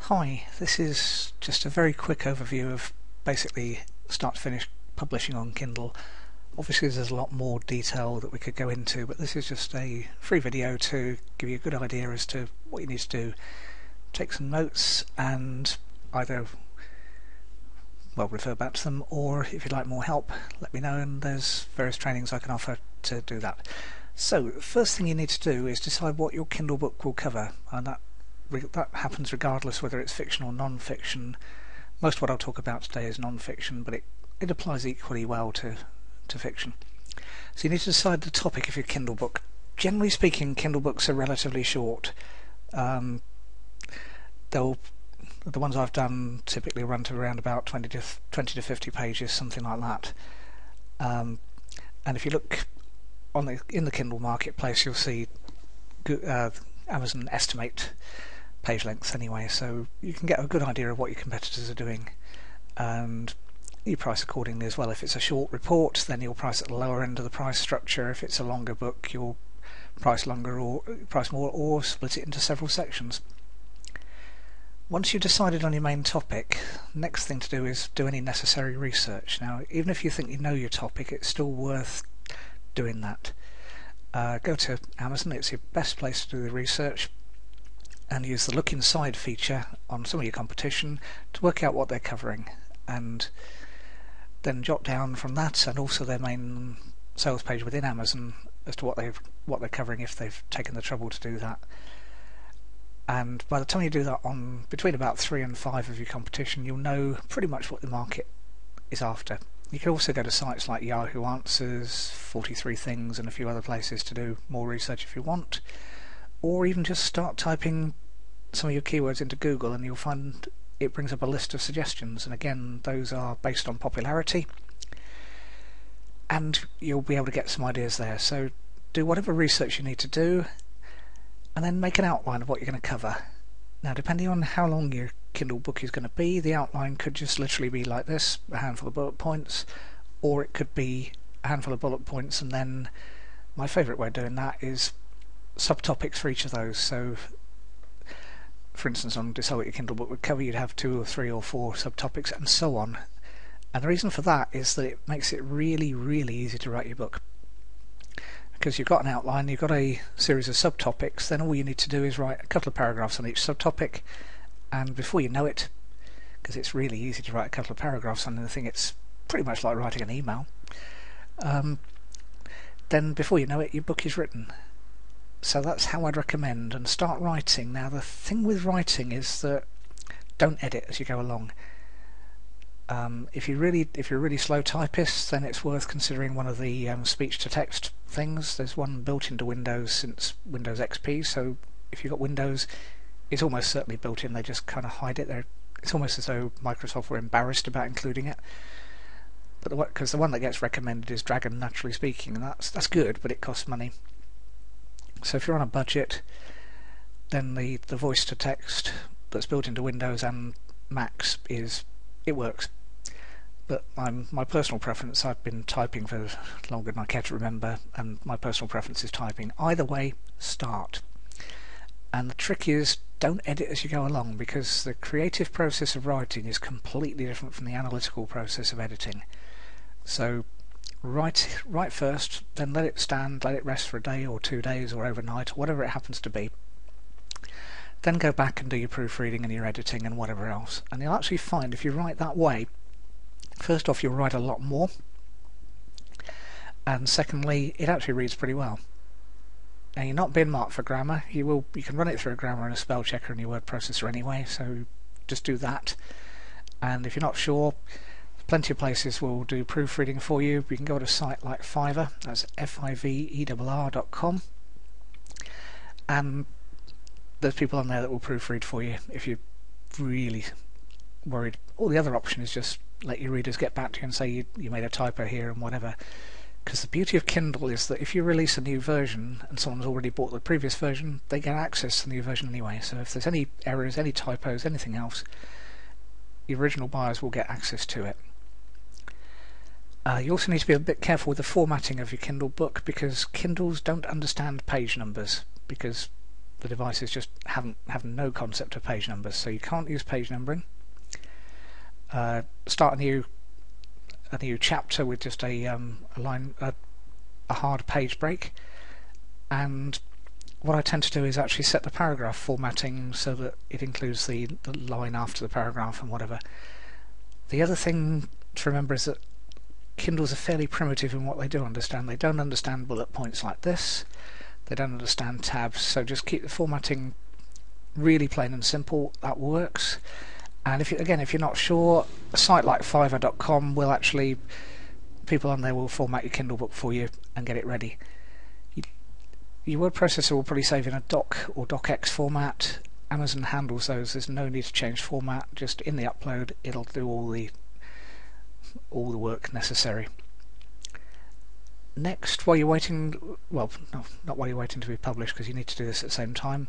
Hi, this is just a very quick overview of basically start to finish publishing on Kindle. Obviously there's a lot more detail that we could go into, but this is just a free video to give you a good idea as to what you need to do. Take some notes and either refer back to them, or if you'd like more help, let me know, and there's various trainings I can offer to do that. So first thing you need to do is decide what your Kindle book will cover, and that happens regardless whether it's fiction or non-fiction. Most of what I'll talk about today is non-fiction, but it applies equally well to fiction. So you need to decide the topic of your Kindle book. Generally speaking, Kindle books are relatively short. The ones I've done typically run to around about 20 to 50 pages, something like that. And if you look in the Kindle marketplace, you'll see Amazon estimate page lengths anyway, so you can get a good idea of what your competitors are doing, and you price accordingly as well. If it's a short report, then you'll price at the lower end of the price structure. If it's a longer book, you'll price longer or price more, or split it into several sections. Once you've decided on your main topic, next thing to do is do any necessary research. Now, even if you think you know your topic, it's still worth doing that. Go to Amazon, it's your best place to do the research, and use the look inside feature on some of your competition to work out what they're covering, and then jot down from that and also their main sales page within Amazon as to what they're covering, if they've taken the trouble to do that. And by the time you do that on between about 3 and 5 of your competition, you'll know pretty much what the market is after. You can also go to sites like Yahoo Answers, 43 Things, and a few other places to do more research if you want, or even just start typing some of your keywords into Google and you'll find it brings up a list of suggestions, and again those are based on popularity, and you'll be able to get some ideas there. So do whatever research you need to do, and then make an outline of what you're going to cover. Now, depending on how long your Kindle book is going to be, the outline could just literally be like this, a handful of bullet points, or it could be a handful of bullet points and then my favourite way of doing that is subtopics for each of those. So for instance, on decide what your Kindle book would cover, you'd have 2 or 3 or 4 subtopics and so on. And the reason for that is that it makes it really, really easy to write your book. Because you've got an outline, you've got a series of subtopics, then all you need to do is write a couple of paragraphs on each subtopic, and before you know it, because it's really easy to write a couple of paragraphs on anything, it's pretty much like writing an email, then before you know it, your book is written. So that's how I'd recommend, and start writing. Now the thing with writing is that don't edit as you go along. If you're a really slow typist, then it's worth considering one of the speech-to-text things. There's one built into Windows since Windows XP, so if you've got Windows, it's almost certainly built in. They just kind of hide it. It's almost as though Microsoft were embarrassed about including it. But because the one that gets recommended is Dragon Naturally Speaking, and that's good, but it costs money. So if you're on a budget, then the voice-to-text that's built into Windows and Macs it works. But my personal preference, I've been typing for longer than I care to remember, and my personal preference is typing. Either way, start. And the trick is, don't edit as you go along, because the creative process of writing is completely different from the analytical process of editing. So write first, then let it stand, let it rest for a day or 2 days or overnight, or whatever it happens to be. Then go back and do your proofreading and your editing and whatever else. And you'll actually find if you write that way, first off, you'll write a lot more, and secondly, it actually reads pretty well. Now, you're not being marked for grammar. You can run it through a grammar and a spell checker in your word processor anyway, so just do that. And if you're not sure, plenty of places will do proofreading for you. You can go to a site like Fiverr, that's fiverr.com, and there's people on there that will proofread for you if you're really worried. Or the other option is just let your readers get back to you and say you made a typo here and whatever. Because the beauty of Kindle is that if you release a new version and someone's already bought the previous version, they get access to the new version anyway. So if there's any errors, any typos, anything else, the original buyers will get access to it. You also need to be a bit careful with the formatting of your Kindle book, because Kindles don't understand page numbers, because the devices just have no concept of page numbers, so you can't use page numbering. Start a new chapter with just a hard page break, and what I tend to do is actually set the paragraph formatting so that it includes the line after the paragraph and whatever. The other thing to remember is that Kindles are fairly primitive in what they do understand. They don't understand bullet points like this. They don't understand tabs, so just keep the formatting really plain and simple. That works. And if you're not sure, a site like Fiverr.com will actually, people on there will format your Kindle book for you and get it ready. Your word processor will probably save in a doc or docx format. Amazon handles those. There's no need to change format. Just in the upload, it'll do all the work necessary. Next, while you're waiting, well, no, not while you're waiting to be published, because you need to do this at the same time,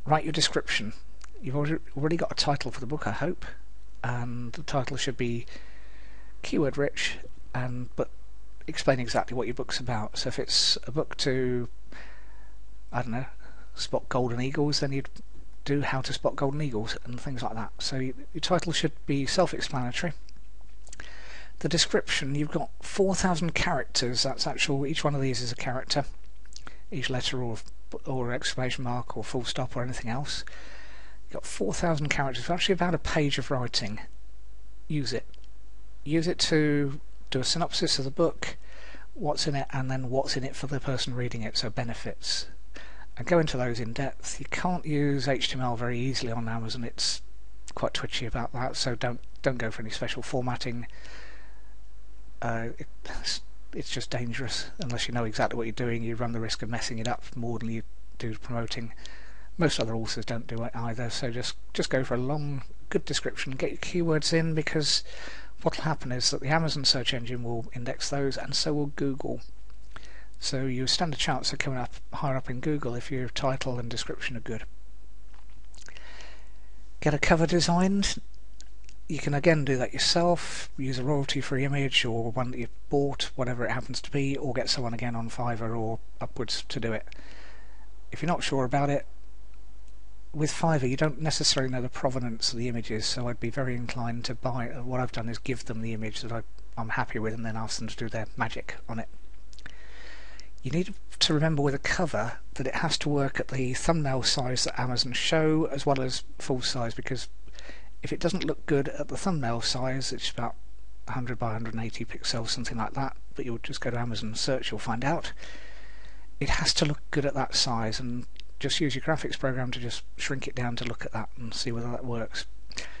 write your description. You've already got a title for the book, I hope, and the title should be keyword rich, but explain exactly what your book's about. So if it's a book to, I don't know, spot golden eagles, then you'd do how to spot golden eagles and things like that. So your title should be self-explanatory. The description, you've got 4,000 characters. That's actual. Each one of these is a character. Each letter or exclamation mark or full stop or anything else. You've got 4,000 characters. It's actually about a page of writing. Use it. Use it to do a synopsis of the book, what's in it, and then what's in it for the person reading it, so benefits. And go into those in depth. You can't use HTML very easily on Amazon. It's quite twitchy about that, so don't go for any special formatting. It's just dangerous. Unless you know exactly what you're doing, you run the risk of messing it up more than you do promoting. Most other authors don't do it either, so just go for a long, good description. Get your keywords in, because what will happen is that the Amazon search engine will index those, and so will Google. So you stand a chance of coming up higher up in Google if your title and description are good. Get a cover designed. You can again do that yourself, use a royalty-free image or one that you've bought, whatever it happens to be, or get someone again on Fiverr or upwards to do it. If you're not sure about it, with Fiverr you don't necessarily know the provenance of the images, so I'd be very inclined to buy. What I've done is give them the image that I'm happy with and then ask them to do their magic on it. You need to remember with a cover that it has to work at the thumbnail size that Amazon show as well as full size, because if it doesn't look good at the thumbnail size, it's about 100 by 180 pixels, something like that, but you'll just go to Amazon search, you'll find out. It has to look good at that size, and just use your graphics program to just shrink it down to look at that and see whether that works,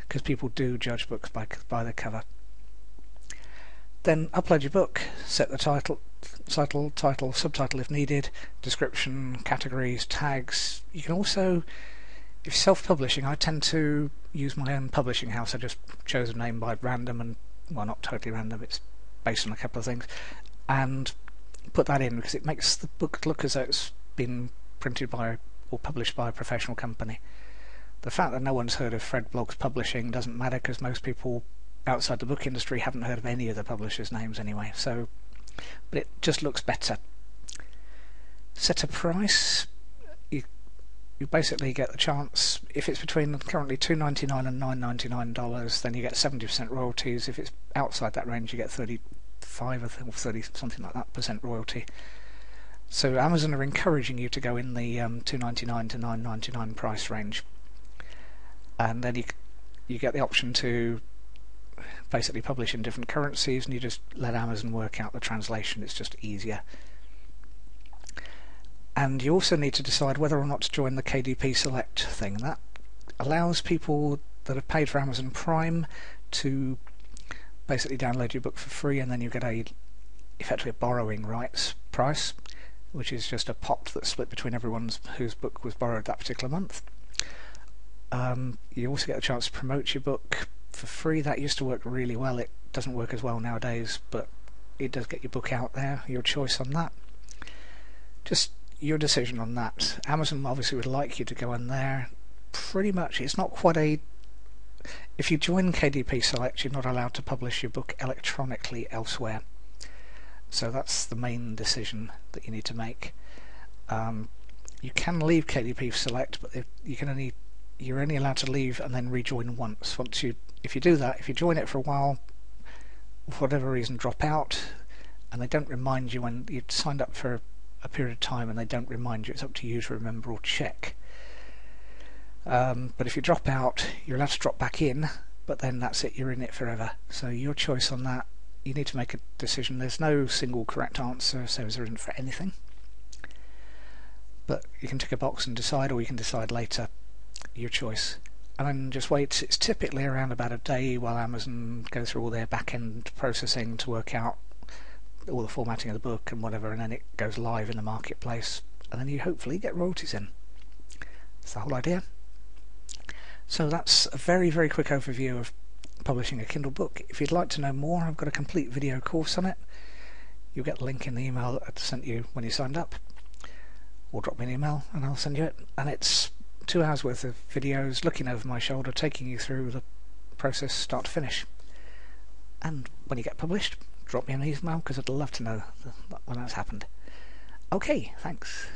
because people do judge books by the cover. Then upload your book, set the title, subtitle if needed, description, categories, tags. You can also, if you're self-publishing, I tend to use my own publishing house. I just chose a name by random, and well, not totally random, it's based on a couple of things, and put that in because it makes the book look as though it's been printed by or published by a professional company. The fact that no one's heard of Fred Blogs Publishing doesn't matter, because most people outside the book industry haven't heard of any of the publishers' names anyway, so, but it just looks better. Set a price. You basically get the chance, if it's between currently $2.99 and $9.99, then you get 70% royalties. If it's outside that range, you get 35 or 30 something like that % royalty. So Amazon are encouraging you to go in the $2.99 to $9.99 price range, and then you get the option to basically publish in different currencies, and you just let Amazon work out the translation. It's just easier. And you also need to decide whether or not to join the KDP Select thing. That allows people that have paid for Amazon Prime to basically download your book for free, and then you get effectively a borrowing rights price, which is just a pot that's split between everyone whose book was borrowed that particular month. You also get a chance to promote your book for free. That used to work really well. It doesn't work as well nowadays, but it does get your book out there. Your choice on that. Just your decision on that. Amazon obviously would like you to go in there. Pretty much, it's not quite a... If you join KDP Select, you're not allowed to publish your book electronically elsewhere. So that's the main decision that you need to make. You can leave KDP Select, but you're only allowed to leave and then rejoin once. If you do that, if you join it for a while, for whatever reason drop out, and they don't remind you when you'd signed up for a period of time and they don't remind you, it's up to you to remember or check. But if you drop out, you're allowed to drop back in, but then that's it, you're in it forever. So your choice on that, you need to make a decision. There's no single correct answer, so there isn't for anything. But you can tick a box and decide, or you can decide later, your choice. And then just wait. It's typically around about a day while Amazon go through all their back-end processing to work out all the formatting of the book and whatever, and then it goes live in the marketplace, and then you hopefully get royalties in. That's the whole idea. So that's a very, very quick overview of publishing a Kindle book. If you'd like to know more, I've got a complete video course on it. You'll get the link in the email that I sent you when you signed up, or drop me an email and I'll send you it. And it's 2 hours worth of videos looking over my shoulder, taking you through the process start to finish. And when you get published, drop me an email, because I'd love to know when that's happened. Okay, thanks.